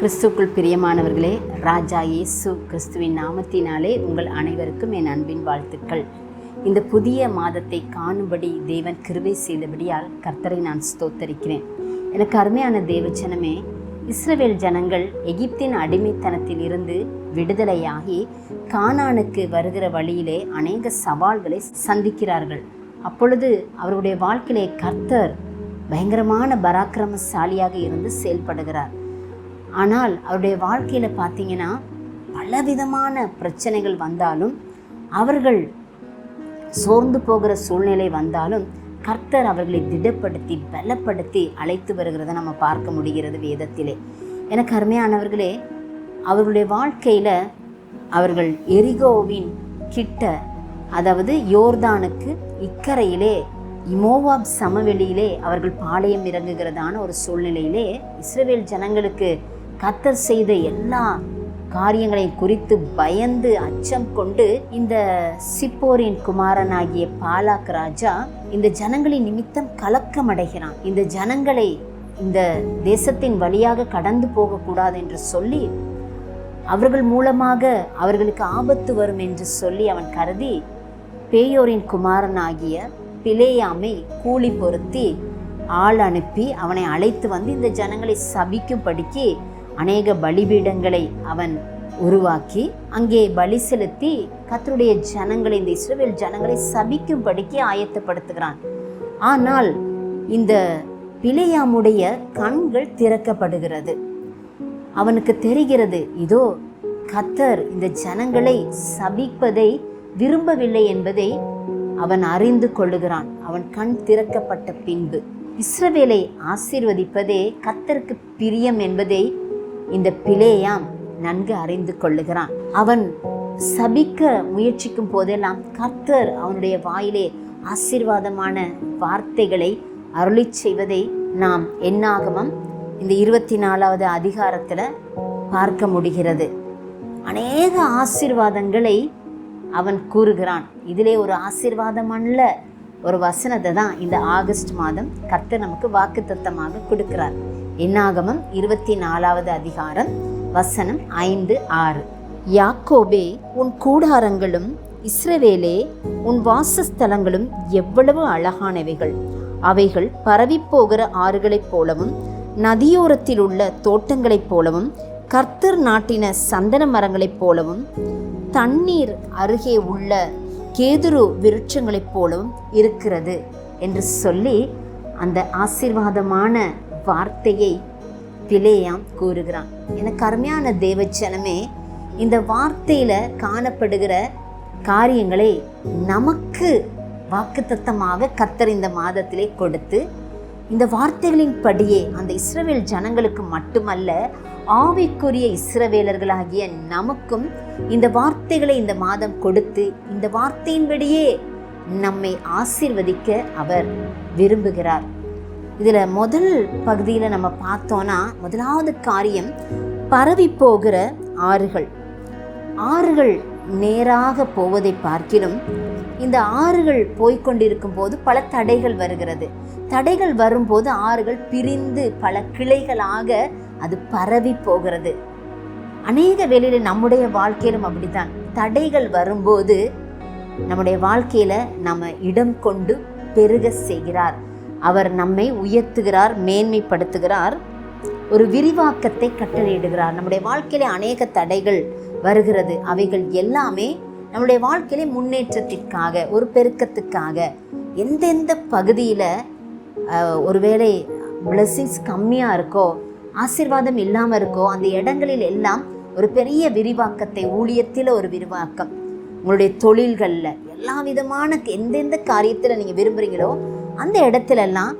கிறிஸ்துக்குள் பிரியமானவர்களே, ராஜா இயேசு கிறிஸ்துவின் நாமத்தினாலே உங்கள் அனைவருக்கும் என் அன்பின் வாழ்த்துக்கள். இந்த புதிய மாதத்தை காணும்படி தேவன் கிருபை செய்தபடியால் கர்த்தரை நான் ஸ்தோத்தரிக்கிறேன். எனக்கு அருமையான தேவஜனமே, இஸ்ரவேல் ஜனங்கள் எகிப்தின் அடிமைத்தனத்தில் இருந்து விடுதலையாகி கானானுக்கு வருகிற வழியிலே அநேக சவால்களை சந்திக்கிறார்கள். அப்பொழுது அவருடைய வாழ்க்கையிலே கர்த்தர் பயங்கரமான பராக்கிரமசாலியாக இருந்து செயல்படுகிறார். ஆனால் அவருடைய வாழ்க்கையில் பார்த்தீங்கன்னா பலவிதமான பிரச்சனைகள் வந்தாலும், அவர்கள் சோர்ந்து போகிற சூழ்நிலை வந்தாலும் கர்த்தர் அவர்களை திடப்படுத்தி பலப்படுத்தி அழைத்து வருகிறத நம்ம பார்க்க முடிகிறது வேதத்திலே. எனக்கு அருமையானவர்களே, அவர்களுடைய வாழ்க்கையில் அவர்கள் எரிகோவின் கிட்ட, அதாவது யோர்தானுக்கு இக்கரையிலே மோவாப் சமவெளியிலே அவர்கள் பாளையம் இறங்குகிறதான ஒரு சூழ்நிலையிலே இஸ்ரவேல் ஜனங்களுக்கு கர்த்தர் செய்த எல்லா காரியங்களையும் குறித்து பயந்து அச்சம் கொண்டு இந்த சிப்போரின் குமாரனாகிய பாலாக் ராஜா இந்த ஜனங்களின் நிமித்தம் கலக்கம் அடைகிறான். இந்த ஜனங்களை இந்த தேசத்தின் வழியாக கடந்து போகக்கூடாது என்று சொல்லி, அவர்கள் மூலமாக அவர்களுக்கு ஆபத்து வரும் என்று சொல்லி அவன் கருதி பேயோரின் குமாரனாகிய பிலேயாமை கூலி பொருத்தி ஆள் அனுப்பி அவனை அழைத்து வந்து இந்த ஜனங்களை சபிக்கும்படிக்கு அநேக பலிபீடங்களை அவன் உருவாக்கி அங்கே பலி செலுத்தி கர்த்தருடைய ஜனங்களை, இந்த இஸ்ரவேல் ஜனங்களை சபிக்கும்படிக்கு ஆயத்தப்படுத்துகிறான். ஆனால் இந்த பிலேயாமுடைய கண்கள் திறக்கப்படுகிறது. அவனுக்கு தெரிகிறது, இதோ கர்த்தர் இந்த ஜனங்களை சபிப்பதை விரும்பவில்லை என்பதை அவன் அறிந்து கொள்ளுகிறான். அவன் கண் திறக்கப்பட்ட பின்பு இஸ்ரவேலை ஆசீர்வதிப்பதே கர்த்தருக்கு பிரியம் என்பதை இந்த பிலேயாம் நன்கு அறிந்து கொள்ளுகிறான். அவன் சபிக்க முயற்சிக்கும் போதெல்லாம் கர்த்தர் அவனுடைய வாயிலே ஆசீர்வாதமான வார்த்தைகளை அருளி செய்வதை நாம் என்னாகமம் இந்த 24வது அதிகாரத்தில் பார்க்க முடிகிறது. அநேக ஆசீர்வாதங்களை அவன் கூறுகிறான். இதிலே ஒரு ஆசீர்வாதம் அல்ல, ஒரு வசனத்தை தான் இந்த ஆகஸ்ட் மாதம் கர்த்தர் நமக்கு வாக்குத்தத்தமாக கொடுக்கிறார். என்னாகமம் 24வது அதிகாரம் வசனம் 5-6. யாக்கோபே, உன் கூடாரங்களும் இஸ்ரவேலே உன் வாசஸ்தலங்களும் எவ்வளவு அழகானவைகள்! அவைகள் பரவி போகிற ஆறுகளைப் போலவும் நதியோரத்தில் உள்ள தோட்டங்களைப் போலவும் கர்த்தர் நாட்டின சந்தன மரங்களைப் போலவும் தண்ணீர் அருகே உள்ள கேதுரு விருட்சங்களைப் போலவும் இருக்கிறது என்று சொல்லி அந்த ஆசீர்வாதமான வார்த்தையை பிலேயாம் கூறுகிறான். எனக்கு அருமையான தேவஜனமே, இந்த வார்த்தையில காணப்படுகிற காரியங்களை நமக்கு வாக்குத்தத்தமாக கர்த்தர் இந்த மாதத்திலே கொடுத்து, இந்த வார்த்தைகளின் படியே அந்த இஸ்ரவேல் ஜனங்களுக்கு மட்டுமல்ல, ஆவிக்குரிய இஸ்ரவேலர்களாகிய நமக்கும் இந்த வார்த்தைகளை இந்த மாதம் கொடுத்து, இந்த வார்த்தையின்படியே நம்மை ஆசீர்வதிக்க அவர் விரும்புகிறார். இதில் முதல் பகுதியில் நம்ம பார்த்தோன்னா, முதலாவது காரியம் பரவி போகிற ஆறுகள். ஆறுகள் நேராக போவதை பார்க்கிலும் இந்த ஆறுகள் போய்கொண்டிருக்கும் போது பல தடைகள் வருகிறது. தடைகள் வரும்போது ஆறுகள் பிரிந்து பல கிளைகளாக அது பரவி போகிறது. அநேக வேளையில் நம்முடைய வாழ்க்கையிலும் அப்படித்தான். தடைகள் வரும்போது நம்முடைய வாழ்க்கையில நம்ம இடம் கொண்டு பெருக செய்கிறார். அவர் நம்மை உயர்த்துகிறார், மேன்மைப்படுத்துகிறார், ஒரு விரிவாக்கத்தை கட்டளையிடுகிறார். நம்முடைய வாழ்க்கையில அநேக தடைகள் வருகிறது. அவைகள் எல்லாமே நம்முடைய வாழ்க்கையில முன்னேற்றத்திற்காக, ஒரு பெருக்கத்துக்காக. எந்தெந்த பகுதியில் ஒருவேளை பிளெஸிங்ஸ் கம்மியாக இருக்கோ, ஆசீர்வாதம் இல்லாமல் இருக்கோ, அந்த இடங்களில் எல்லாம் ஒரு பெரிய விரிவாக்கத்தை, ஊழியத்தில் ஒரு விரிவாக்கம், உங்களுடைய தொழில்களில் எல்லா விதமான எந்தெந்த காரியத்தில் நீங்கள் விரும்புகிறீங்களோ அந்த இடத்துலெல்லாம்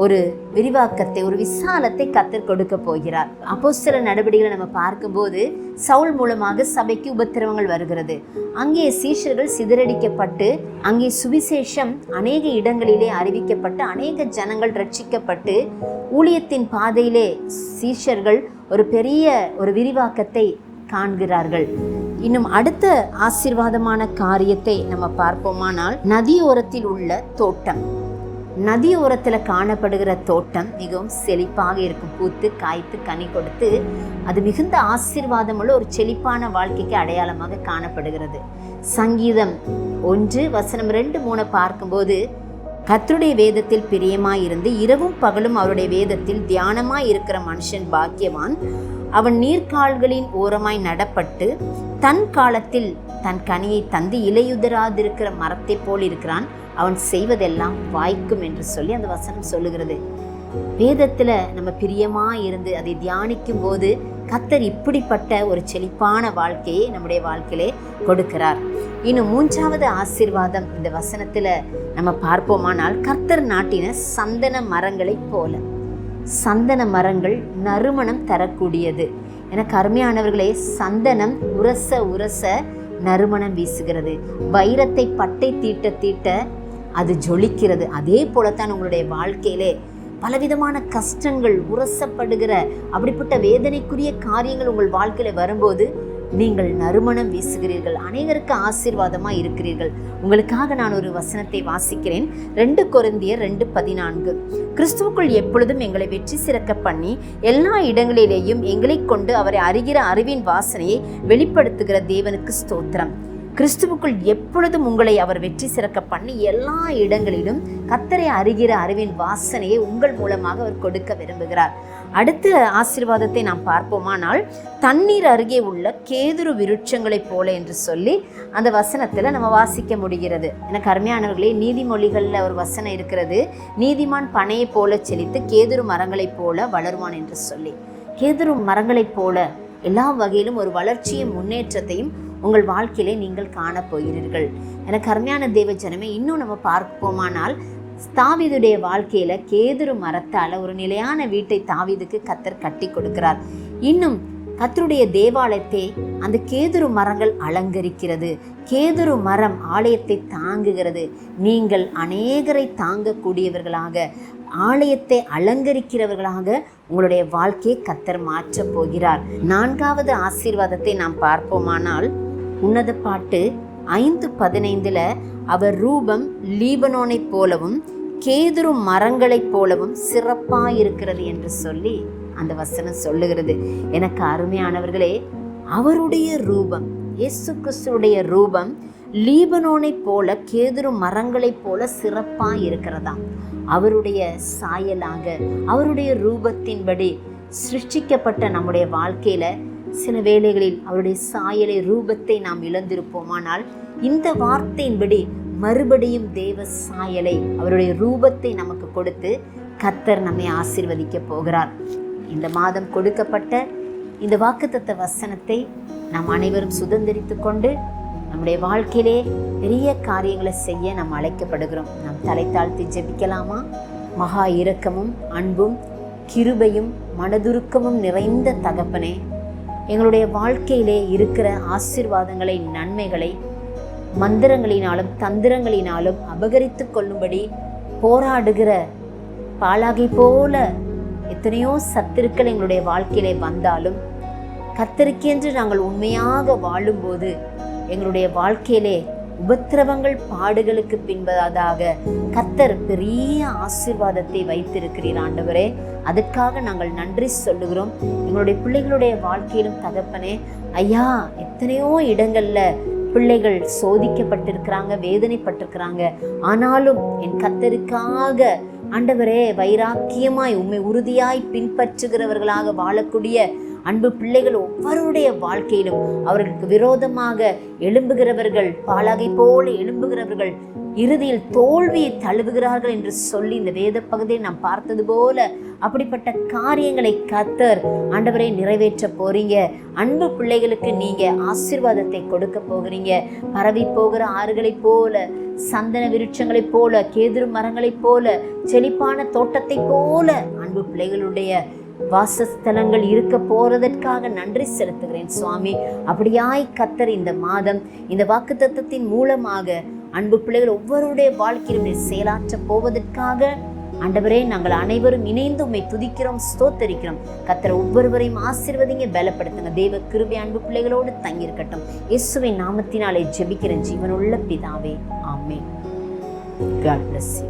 ஒரு விரிவாக்கத்தை, ஒரு விசாலத்தை கர்த்தர் கொடுக்க போகிறார். அப்போஸ்தல நடவடிக்கைகளை நம்ம பார்க்கும்போது சவுல் மூலமாக சபைக்கு உபத்திரவங்கள் வருகிறது. அங்கே சீஷர்கள் சிதறடிக்கப்பட்டு, அங்கே சுவிசேஷம் அநேக இடங்களிலே அறிவிக்கப்பட்டு, அநேக ஜனங்கள் ரட்சிக்கப்பட்டு, ஊழியத்தின் பாதையிலே சீஷர்கள் ஒரு பெரிய ஒரு விரிவாக்கத்தை காண்கிறார்கள். இன்னும் அடுத்த ஆசீர்வாதமான காரியத்தை நம்ம பார்ப்போமானால், நதியோரத்தில் உள்ள தோட்டம். நதியோரத்தில் காணப்படுகிற தோட்டம் மிகவும் செழிப்பாக இருக்கும், பூத்து காய்த்து கனி கொடுத்து அது மிகுந்த ஆசீர்வாதமுள்ள ஒரு செழிப்பான வாழ்க்கைக்கு அடையாளமாக காணப்படுகிறது. சங்கீதம் 1:2-3 பார்க்கும்போது, கர்த்தருடைய வேதத்தில் பிரியமாயிருந்து இரவும் பகலும் அவருடைய வேதத்தில் தியானமாய் இருக்கிற மனுஷன் பாக்கியவான். அவன் நீர்க்கால்களின் ஓரமாய் நடப்பட்டு தன் காலத்தில் தன் கனியை தந்து இலையுதிராதிருக்கிற மரத்தை போல் இருக்கிறான். அவன் செய்வதெல்லாம் வாய்க்கும் என்று சொல்லி அந்த வசனம் சொல்லுகிறது. வேதத்துல நம்ம பிரியமா இருந்து அதை தியானிக்கும் போது கர்த்தர் இப்படிப்பட்ட ஒரு செழிப்பான வாழ்க்கையை நம்முடைய வாழ்க்கையிலே கொடுக்கிறார். இன்னும் 3வது ஆசீர்வாதம் இந்த வசனத்துல நம்ம பார்ப்போமானால், கர்த்தர் நாட்டின சந்தன மரங்களைப் போல. சந்தன மரங்கள் நறுமணம் தரக்கூடியது. எனக்கு அருமையானவர்களே, சந்தனம் உரச உரச நறுமணம் வீசுகிறது. வைரத்தை பட்டை தீட்ட தீட்ட அது ஜொலிக்கிறது. அதே போலத்தான் உங்களுடைய வாழ்க்கையிலே பலவிதமான கஷ்டங்கள், உரசப்படுகிற அப்படிப்பட்ட வேதனைக்குரிய காரியங்கள் உங்கள் வாழ்க்கையில வரும்போது நீங்கள் நறுமணம் வீசுகிறீர்கள், அனைவருக்கு ஆசீர்வாதமா இருக்கிறீர்கள். உங்களுக்காக நான் ஒரு வசனத்தை வாசிக்கிறேன். 2 கொரிந்தியர் 2:14. கிறிஸ்துவுக்குள் எப்பொழுதும் எங்களை வெற்றி சிறக்க பண்ணி எல்லா இடங்களிலேயும் எங்களை கொண்டு அவரை அறிகிற அறிவின் வாசனையை வெளிப்படுத்துகிற தேவனுக்கு ஸ்தோத்திரம். கிறிஸ்துவுக்குள் எப்பொழுதும் உங்களை அவர் வெற்றி சிறக்க பண்ணி எல்லா இடங்களிலும் கர்த்தரை அறிகிற அறிவின் வாசனையை உங்கள் மூலமாக அவர் கொடுக்க விரும்புகிறார். அடுத்த ஆசீர்வாதத்தை நாம் பார்ப்போமானால், தண்ணீர் அருகே உள்ள கேதுரு விருட்சங்களைப் போல என்று சொல்லி அந்த வசனத்தில் நம்ம வாசிக்க முடிகிறது. எனக்கு அருமையானவர்களே, நீதிமொழிகளில் ஒரு வசனம் இருக்கிறது, நீதிமான் பனையை போல செழித்து கேதுரு மரங்களைப் போல வளருவான் என்று சொல்லி. கேதுரு மரங்களைப் போல எல்லா வகையிலும் ஒரு வளர்ச்சியும் முன்னேற்றத்தையும் உங்கள் வாழ்க்கையிலே நீங்கள் காணப்போகிறீர்கள். எனக்கு அருமையான தேவ ஜனமே, இன்னும் நம்ம பார்ப்போமானால், தாவீதுடைய வாழ்க்கையில கேதுரு மரத்தால ஒரு நிலையான வீட்டை தாவீதுக்கு கர்த்தர் கட்டி கொடுக்கிறார். இன்னும் கர்த்தருடைய தேவாலயத்தை அந்த கேதுரு மரங்கள் அலங்கரிக்கிறது. கேதுரு மரம் ஆலயத்தை தாங்குகிறது. நீங்கள் அநேகரை தாங்கக்கூடியவர்களாக, ஆலயத்தை அலங்கரிக்கிறவர்களாக உங்களுடைய வாழ்க்கையை கர்த்தர் மாற்றப் போகிறார். 4வது ஆசீர்வாதத்தை நாம் பார்ப்போமானால், உன்னத பாட்டு 5:15 அவர் ரூபம் லீபனோனை போலவும் கேதுரு மரங்களைப் போலவும் சிறப்பாயிருக்கிறது என்று சொல்லி அந்த வசனம் சொல்லுகிறது. எனக்கு அருமையானவர்களே, அவருடைய ரூபம், இயேசு கிறிஸ்துவுடைய ரூபம் லீபனோனை போல கேதுரு மரங்களைப் போல சிறப்பாக இருக்கிறதா. அவருடைய சாயலாக, அவருடைய ரூபத்தின்படி சிருஷ்டிக்கப்பட்ட நம்முடைய வாழ்க்கையில சில வேளைகளில் அவருடைய சாயலை, ரூபத்தை நாம் இழந்திருப்போமானால், இந்த வார்த்தையின்படி மறுபடியும் தேவ சாயலை, அவருடைய ரூபத்தை நமக்கு கொடுத்து கர்த்தர் நம்மை ஆசீர்வதிக்க போகிறார். இந்த மாதம் கொடுக்கப்பட்ட இந்த வாக்குத்தத்த வசனத்தை நாம் அனைவரும் சுதந்திரித்து கொண்டு நம்முடைய வாழ்க்கையிலே பெரிய காரியங்களை செய்ய நாம் அழைக்கப்படுகிறோம். நாம் தலை தாழ்த்தி ஜெபிக்கலாமா? மகா இரக்கமும் அன்பும் கிருபையும் மனதுருக்கமும் நிறைந்த தகப்பனே, எங்களுடைய வாழ்க்கையிலே இருக்கிற ஆசீர்வாதங்களை, நன்மைகளை மந்திரங்களினாலும் தந்திரங்களினாலும் அபகரித்து கொள்ளும்படி போராடுகிற பாலாகை போல எத்தனையோ சத்துருக்கள் எங்களுடைய வாழ்க்கையிலே வந்தாலும், கர்த்தருக்கென்று நாங்கள் உண்மையாக வாழும்போது எங்களுடைய வாழ்க்கையிலே உபத்திரவங்கள், பாடுகளுக்கு பின்பதாக கர்த்தர் பெரிய ஆசீர்வாதத்தை வைத்திருக்கிறீர் ஆண்டவரே. அதற்காக நாங்கள் நன்றி சொல்லுகிறோம். எங்களுடைய பிள்ளைகளுடைய வாழ்க்கையிலும் தகப்பனே, ஐயா, எத்தனையோ இடங்கள்ல பிள்ளைகள் சோதிக்கப்பட்டிருக்கிறாங்க, வேதனைப்பட்டிருக்கிறாங்க. ஆனாலும் என் கர்த்தருக்காக ஆண்டவரே வைராக்கியமாய் உம்மை உறுதியாய் பின்பற்றுகிறவர்களாக வாழக்கூடிய அன்பு பிள்ளைகள் ஒவ்வொருடைய வாழ்க்கையிலும் அவர்களுக்கு விரோதமாக எழும்புகிறவர்கள், பாலாகை போல எழும்புகிறவர்கள் இறுதியில் தோல்வியை தழுவுகிறார்கள் என்று சொல்லி இந்த வேத பகுதியை நாம் பார்த்தது போல அப்படிப்பட்ட காரியங்களை கர்த்தர் ஆண்டவரை நிறைவேற்ற போறீங்க. அன்பு பிள்ளைகளுக்கு நீங்க ஆசீர்வாதத்தை கொடுக்க போகிறீங்க. பரவி போகிற ஆறுகளைப் போல, சந்தன விருட்சங்களைப் போல, கேதுரு மரங்களைப் போல, செழிப்பான தோட்டத்தை போல அன்பு பிள்ளைகளுடைய வாசஸ்தலங்கள் இருக்க போறதற்காக நன்றி செலுத்துகிறேன் சுவாமி. அப்படியாய் கர்த்தர் இந்த மாதம் இந்த வாக்குத்தத்தத்தின் மூலமாக அன்பு பிள்ளைகள் ஒவ்வொருடைய வாழ்க்கையிலும் செயலாற்ற போவதற்காக ஆண்டவரே, நாங்கள் அனைவரும் இணைந்து உம்மை துதிக்கிறோம், ஸ்தோத்தரிக்கிறோம். கர்த்தர் ஒவ்வொருவரையும் ஆசீர்வதிங்க, பலப்படுத்துங்க. தேவ கிருபை அன்பு பிள்ளைகளோடு தங்கியிருக்கட்டும். இயேசுவின் நாமத்தினாலே ஜெபிக்கிறேன் ஜீவனுள்ள பிதாவே, ஆமென். God bless you.